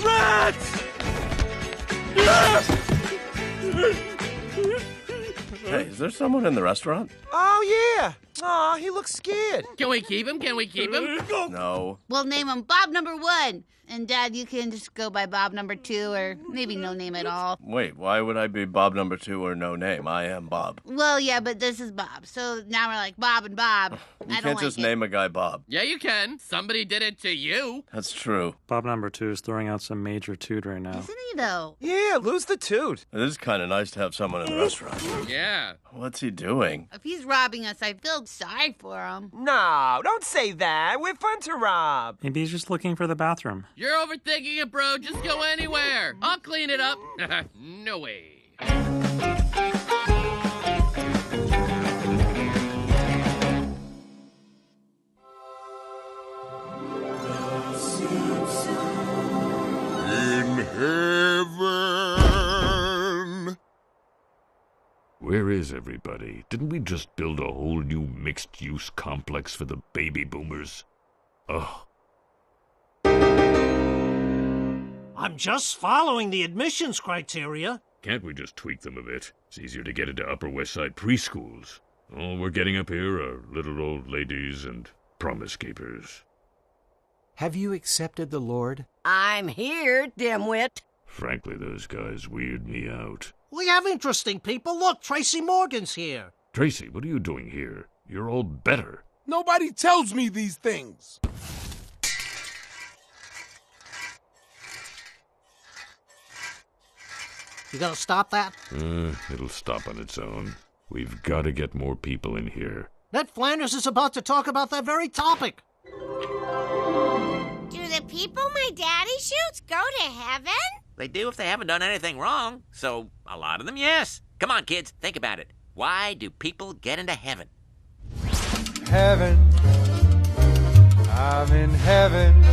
Rats! Hey, is there someone in the restaurant? Oh, yeah. Aw, he looks scared. Can we keep him? Can we keep him? No. We'll name him Bob number 1. And, Dad, you can just go by Bob number 2 or maybe no name at all. Wait, why would I be Bob number 2 or no name? I am Bob. Well, yeah, but this is Bob. So now we're like Bob and Bob. You can't just name a guy Bob. Yeah, you can. Somebody did it to you. That's true. Bob number 2 is throwing out some major toot right now. Isn't he, though? Yeah, lose the toot. It is kind of nice to have someone in the restaurant. Yeah. What's he doing? If he's robbing us, I feel sorry for him. No, don't say that. We're fun to rob. Maybe he's just looking for the bathroom. You're overthinking it, bro. Just go anywhere. I'll clean it up. No way. In heaven. Where is everybody? Didn't we just build a whole new mixed-use complex for the baby boomers? Ugh. I'm just following the admissions criteria. Can't we just tweak them a bit? It's easier to get into Upper West Side preschools. All we're getting up here are little old ladies and promise keepers. Have you accepted the Lord? I'm here, dimwit. Frankly, those guys weird me out. We have interesting people. Look, Tracy Morgan's here. Tracy, what are you doing here? You're all better. Nobody tells me these things. You gonna stop that? It'll stop on its own. We've got to get more people in here. Ned Flanders is about to talk about that very topic. Do the people my daddy shoots go to heaven? They do if they haven't done anything wrong. So, a lot of them, yes. Come on, kids, think about it. Why do people get into heaven? Heaven, I'm in heaven,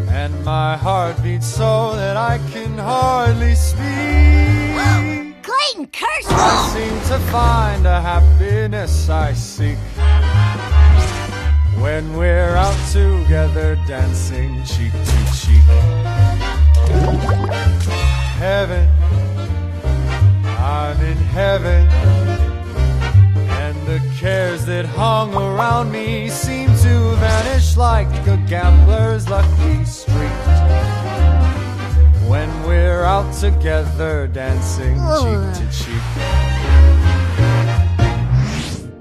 and my heart beats so that I can hardly speak. Whoa! Clayton, curse! I seem to find a happiness I seek when we're out together dancing cheek to cheek. Heaven, I'm in heaven, and the cares that hung around me seem to vanish like a gambler's lucky streak when we're out together dancing cheek to cheek.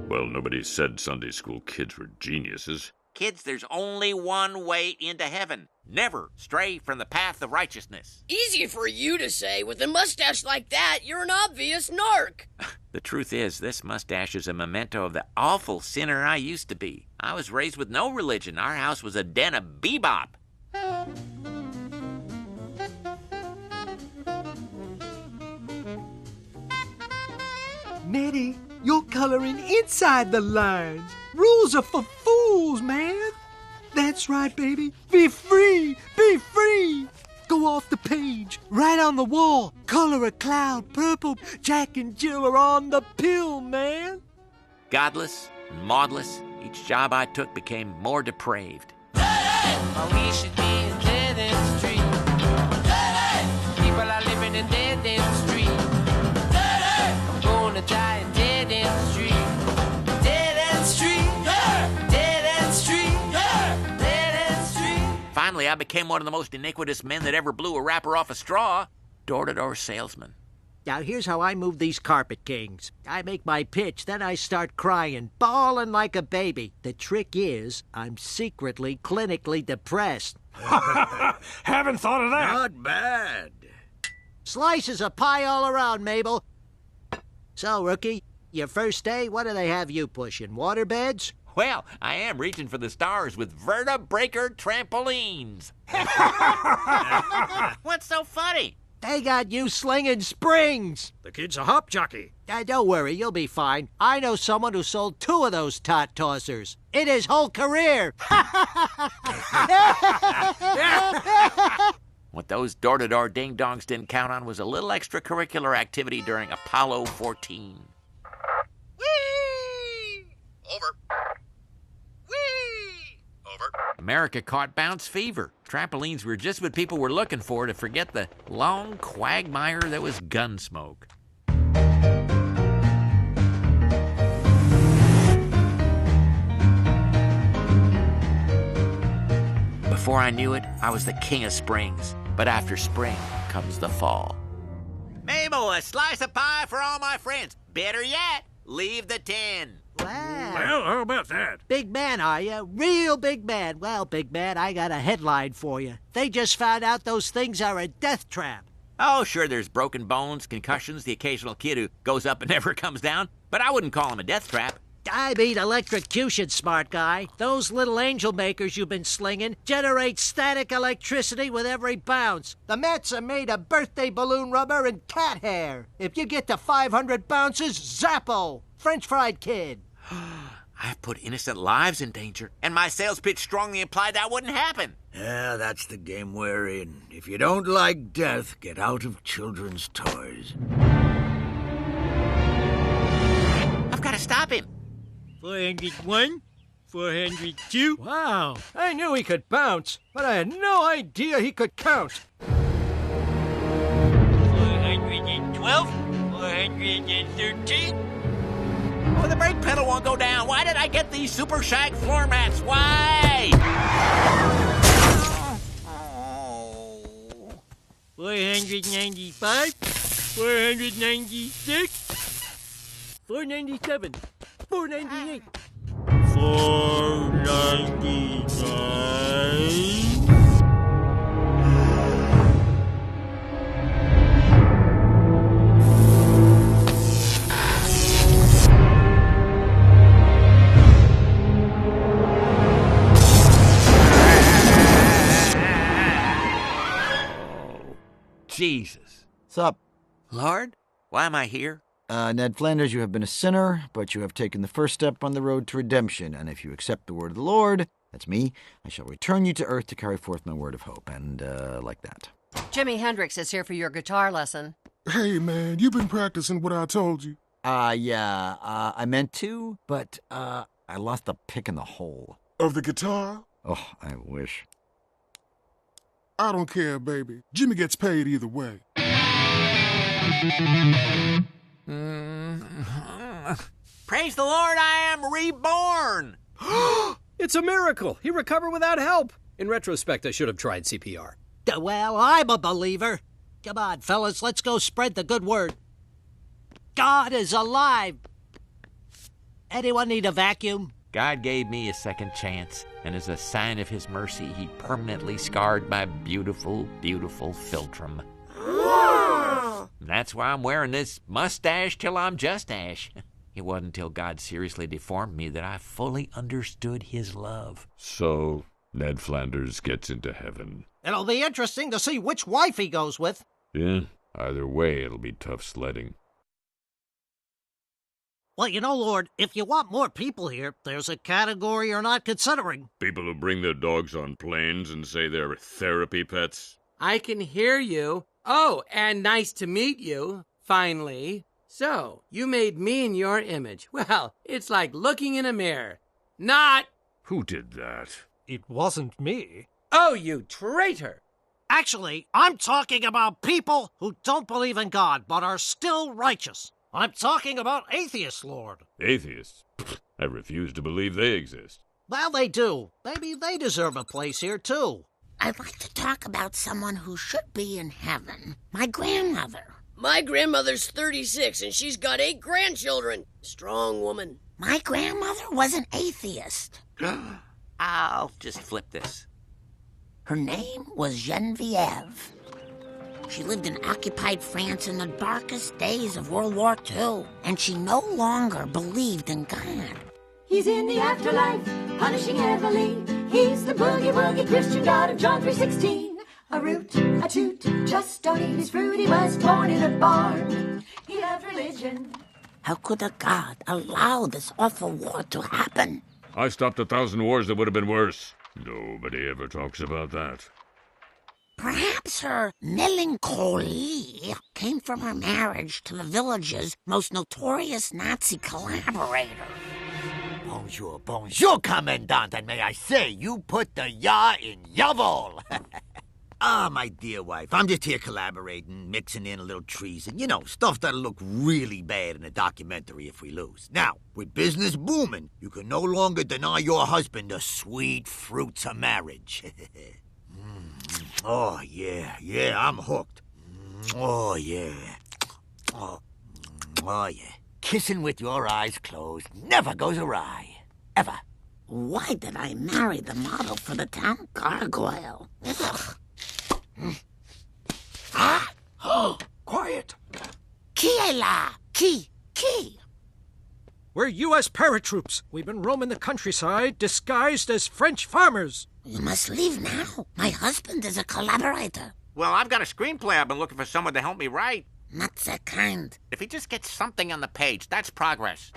Well, nobody said Sunday school kids were geniuses. Kids, there's only one way into heaven. Never stray from the path of righteousness. Easy for you to say. With a mustache like that, you're an obvious narc. The truth is, this mustache is a memento of the awful sinner I used to be. I was raised with no religion. Our house was a den of bebop. Nettie, you're coloring inside the lines. Rules are for fools, man. That's right, baby. Be free. Be free. Go off the page, right on the wall. Color a cloud purple. Jack and Jill are on the pill, man. Godless and maudless, each job I took became more depraved. We should be in dead end street. People are living in dead end street. I'm gonna die in dead end street. Dead end street. Dead end street. Dead end street. Finally, I became one of the most iniquitous men that ever blew a wrapper off a straw. Door-to-door salesman. Now, here's how I move these carpet kings. I make my pitch, then I start crying, bawling like a baby. The trick is, I'm secretly, clinically depressed. Haven't thought of that. Not bad. Slices of pie all around, Mabel. So, rookie, your first day, what do they have you pushing? Water beds? Well, I am reaching for the stars with vertebraker trampolines. What's so funny? They got you slinging springs. The kid's a hop jockey. Don't worry, you'll be fine. I know someone who sold 2 of those tot tossers in his whole career. What those door-to-door ding-dongs didn't count on was a little extracurricular activity during Apollo 14. Whee! Over. Whee! Over. America caught bounce fever. Trampolines were just what people were looking for to forget the long quagmire that was Gunsmoke. Before I knew it, I was the king of springs. But after spring comes the fall. Mabel, a slice of pie for all my friends. Better yet, leave the tin. Wow. Well, how about that? Big man, are you? Real big man. Well, big man, I got a headline for you. They just found out those things are a death trap. Oh, sure, there's broken bones, concussions, the occasional kid who goes up and never comes down. But I wouldn't call him a death trap. I mean electrocution, smart guy. Those little angel makers you've been slinging generate static electricity with every bounce. The Mets are made of birthday balloon rubber and cat hair. If you get to 500 bounces, Zappo! French fried kid. I've put innocent lives in danger, and my sales pitch strongly implied that wouldn't happen. Yeah, that's the game we're in. If you don't like death, get out of children's toys. I've got to stop him. 401, 402. Wow, I knew he could bounce, but I had no idea he could count. 412, 413. Oh, the brake pedal won't go down. Why did I get these super shag floor mats? Why? 495, 496, 497, 498, 499. Jesus. What's up? Lord, why am I here? Ned Flanders, you have been a sinner, but you have taken the first step on the road to redemption, and if you accept the word of the Lord, that's me, I shall return you to earth to carry forth my word of hope, and like that. Jimi Hendrix is here for your guitar lesson. Hey, man, you've been practicing what I told you. Yeah, I meant to, but, I lost the pick in the hole. Of the guitar? Oh, I wish. I don't care, baby. Jimmy gets paid either way. Praise the Lord, I am reborn. It's a miracle. He recovered without help. In retrospect, I should have tried CPR. Well, I'm a believer. Come on, fellas, let's go spread the good word. God is alive. Anyone need a vacuum? God gave me a second chance, and as a sign of his mercy, he permanently scarred my beautiful, beautiful philtrum. That's why I'm wearing this mustache till I'm just ash. It wasn't until God seriously deformed me that I fully understood his love. So, Ned Flanders gets into heaven. It'll be interesting to see which wife he goes with. Yeah, either way, it'll be tough sledding. Well, you know, Lord, if you want more people here, there's a category you're not considering. People who bring their dogs on planes and say they're therapy pets. I can hear you. Oh, and nice to meet you, finally. So, you made me in your image. Well, it's like looking in a mirror. Not... Who did that? It wasn't me. Oh, you traitor! Actually, I'm talking about people who don't believe in God but are still righteous. I'm talking about atheists, Lord. Atheists? I refuse to believe they exist. Well, they do. Maybe they deserve a place here, too. I'd like to talk about someone who should be in heaven. My grandmother. My grandmother's 36, and she's got 8 grandchildren. Strong woman. My grandmother was an atheist. I'll just flip this. Her name was Genevieve. She lived in occupied France in the darkest days of World War II, and she no longer believed in God. He's in the afterlife, punishing heavily. He's the boogie-woogie Christian God of John 3:16. a root, a toot. Just don't eat his fruit. He was born in a barn. He loved religion. How could a god allow this awful war to happen? I stopped 1,000 wars that would have been worse. Nobody ever talks about that. Perhaps her melancholy came from her marriage to the village's most notorious Nazi collaborator. Bonjour, bonjour, Commandant, and may I say, you put the ya in yavel. Ah, my dear wife, I'm just here collaborating, mixing in a little treason. You know, stuff that'll look really bad in a documentary if we lose. Now, with business booming, you can no longer deny your husband the sweet fruits of marriage. Oh, yeah, I'm hooked. Oh, yeah. Oh, yeah. Kissing with your eyes closed never goes awry. Ever. Why did I marry the model for the town gargoyle? Ugh. Oh, quiet. Qui est là? Qui? We're U.S. paratroops. We've been roaming the countryside disguised as French farmers. You must leave now. My husband is a collaborator. Well, I've got a screenplay I've been looking for someone to help me write. Not that kind. If he just gets something on the page, that's progress.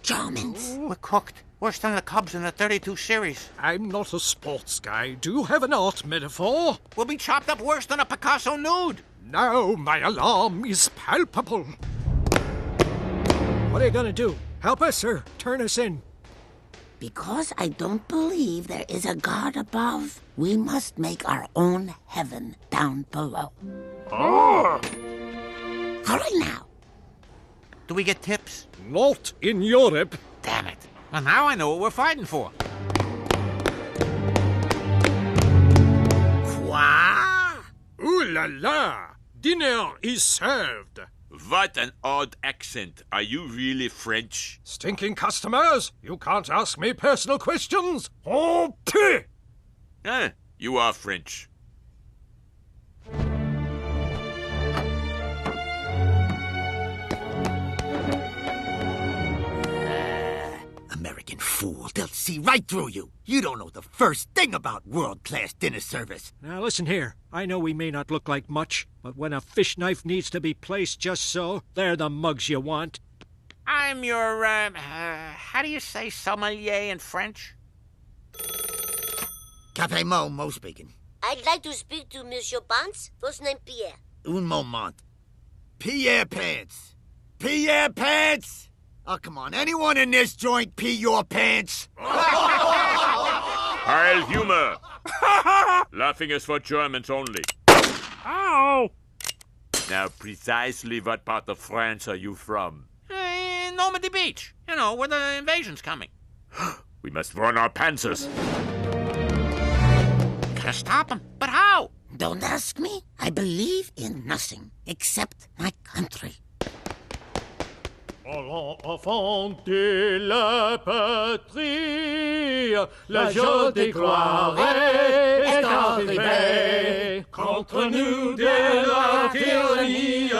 Germans. We're cooked. Worse than the Cubs in the 32 series. I'm not a sports guy. Do you have an art metaphor? We'll be chopped up worse than a Picasso nude. Now my alarm is palpable. What are you gonna do? Help us or turn us in? Because I don't believe there is a God above, we must make our own heaven down below. Ah! Hurry now. Do we get tips? Not in Europe. Damn it. Well, now I know what we're fighting for. Quoi? Ooh la la! Dinner is served. What an odd accent. Are you really French? Stinking customers! You can't ask me personal questions! Oh, pih! You are French. American fool, they'll see right through you. You don't know the first thing about world-class dinner service. Now listen here. I know we may not look like much, but when a fish knife needs to be placed just so, they're the mugs you want. I'm your, how do you say sommelier in French? Café Mo speaking. I'd like to speak to Monsieur Pants. First name Pierre. Un moment. Pierre Pants. Pierre Pants! Oh, come on. Anyone in this joint pee your pants? Heil humor. Laughing is for Germans only. Ow! Now, precisely what part of France are you from? Normandy Beach. You know, where the invasion's coming. We must warn our panzers. Gotta stop them. But how? Don't ask me. I believe in nothing except my country. Enfant de la patrie, la joie de gloire est arrivée. Contre nous de la tyrannie,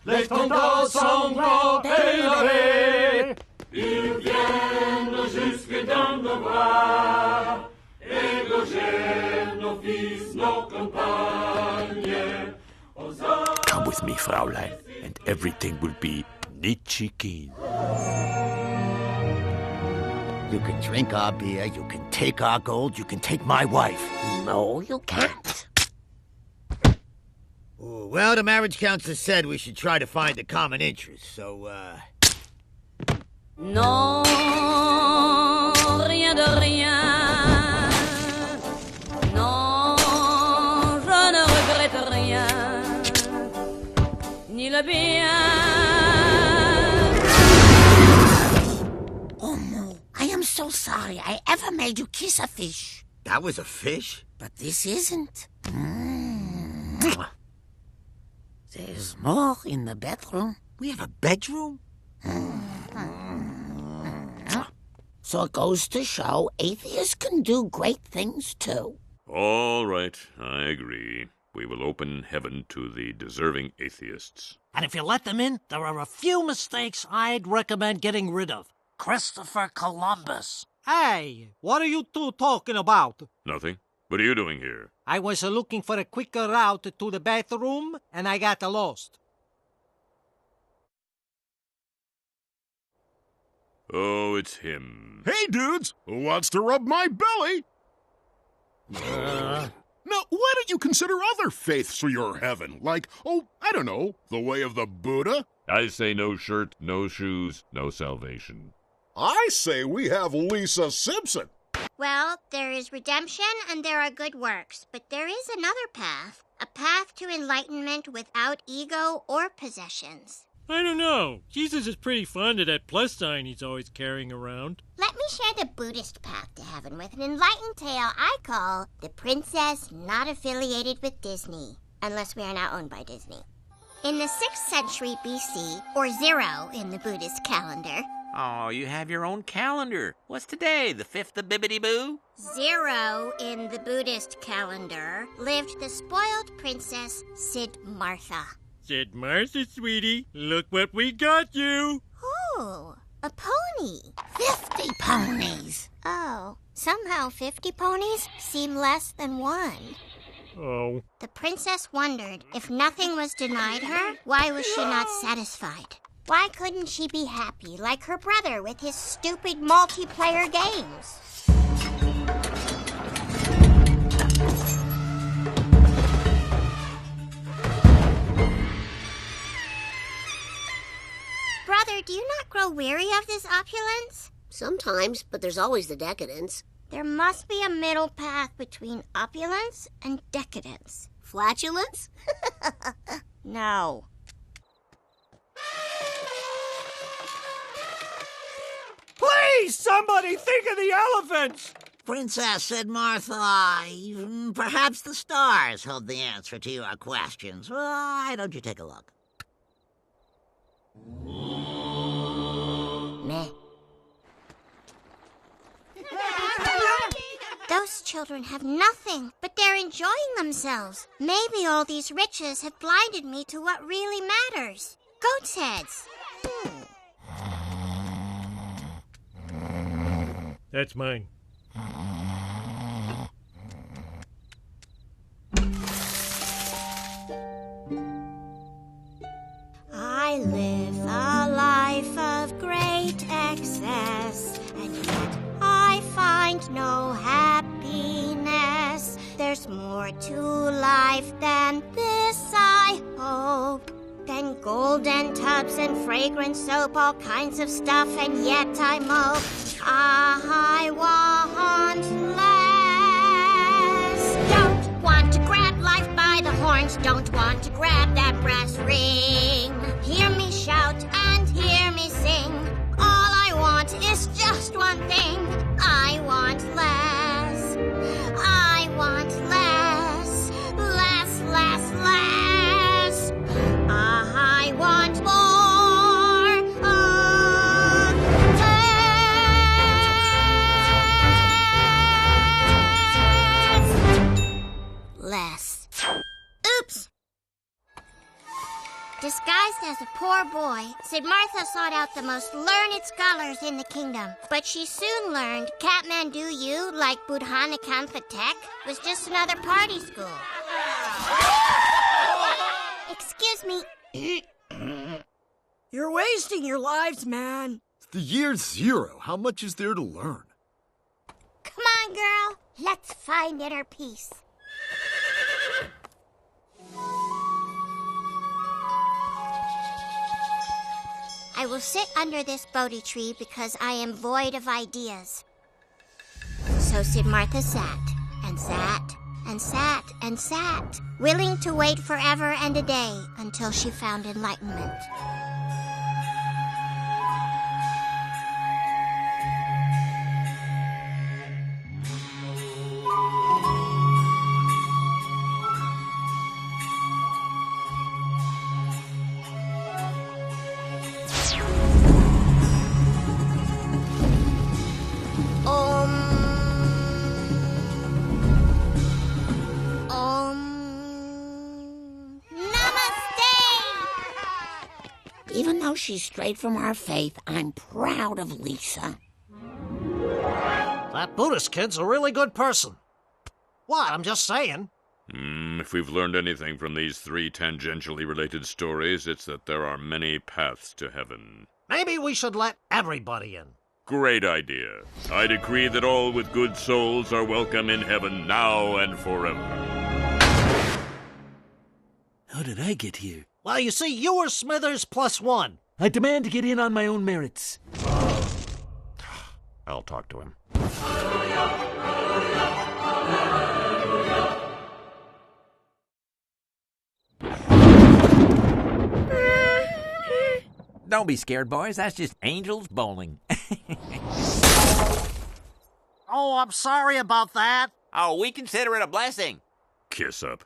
les tendances sont élevées. Ils viennent jusque dans nos bras, égorger nos fils, nos compagnes. Come with me, Fraulein, and everything will be Nietzsche-keen. You can drink our beer, you can take our gold, you can take my wife. No, you can't. Well, the marriage counselor said we should try to find a common interest, so, Non, rien de rien. Non, je ne regrette rien. Ni le bien. I am so sorry I ever made you kiss a fish. That was a fish? But this isn't. There's more in the bedroom. We have a bedroom? So it goes to show atheists can do great things too. All right, I agree. We will open heaven to the deserving atheists. And if you let them in, there are a few mistakes I'd recommend getting rid of. Christopher Columbus. Hey, what are you two talking about? Nothing. What are you doing here? I was looking for a quicker route to the bathroom, and I got lost. Oh, it's him. Hey, dudes! Who wants to rub my belly? Now, why don't you consider other faiths for your heaven? Like, I don't know, the way of the Buddha? I say no shirt, no shoes, no salvation. I say we have Lisa Simpson. Well, there is redemption and there are good works, but there is another path. A path to enlightenment without ego or possessions. I don't know. Jesus is pretty fond of that plus sign he's always carrying around. Let me share the Buddhist path to heaven with an enlightened tale I call The Princess Not Affiliated with Disney, unless we are now owned by Disney. In the 6th century BC, or 0 in the Buddhist calendar. Oh, you have your own calendar. What's today, the 5th of Bibbidi-Boo? 0 in the Buddhist calendar lived the spoiled princess Siddhartha. Said Martha, sweetie, look what we got you. Oh, a pony. 50 ponies. Oh, somehow 50 ponies seem less than 1. Oh. The princess wondered if nothing was denied her, why was she not satisfied? Why couldn't she be happy like her brother with his stupid multiplayer games? Brother, do you not grow weary of this opulence? Sometimes, but there's always the decadence. There must be a middle path between opulence and decadence. Flatulence? No. Please, somebody think of the elephants! Princess, said Martha, perhaps the stars hold the answer to your questions. Why don't you take a look? Meh. Those children have nothing, but they're enjoying themselves. Maybe all these riches have blinded me to what really matters. Goat's heads. That's mine. I live a life of great excess, and yet I find no happiness. There's more to life than this, I hope. Than golden tubs and fragrant soap, all kinds of stuff, and yet I mope. I want less. Don't want to grab life by the horns, don't want to grab that brass ring. Hear me shout and hear me sing. All I want is just one thing. I want less. I want less. Less, less, less. I want more of less. Oops. Disguised as a poor boy, Siddhartha sought out the most learned scholars in the kingdom. But she soon learned Kathmandu U, like Budhanakanpatek, was just another party school. Excuse me. You're wasting your lives, man. It's the year 0. How much is there to learn? Come on, girl. Let's find inner peace. I will sit under this Bodhi tree because I am void of ideas. So Siddhartha sat, and sat, and sat, and sat, willing to wait forever and a day until she found enlightenment. Even though she's strayed from our faith, I'm proud of Lisa. That Buddhist kid's a really good person. What? I'm just saying. If we've learned anything from these 3 tangentially related stories, it's that there are many paths to heaven. Maybe we should let everybody in. Great idea. I decree that all with good souls are welcome in heaven now and forever. How did I get here? Well, you see, you were Smithers +1. I demand to get in on my own merits. I'll talk to him. Don't be scared, boys. That's just angels bowling. Oh, I'm sorry about that. Oh, we consider it a blessing. Kiss up.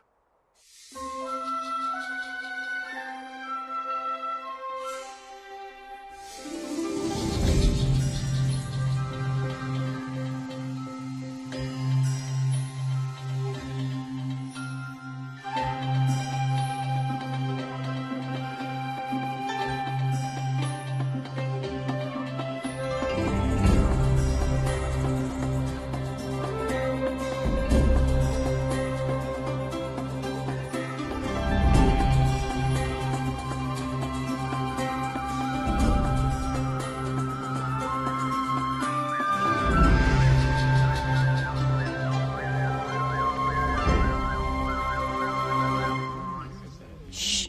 Shh.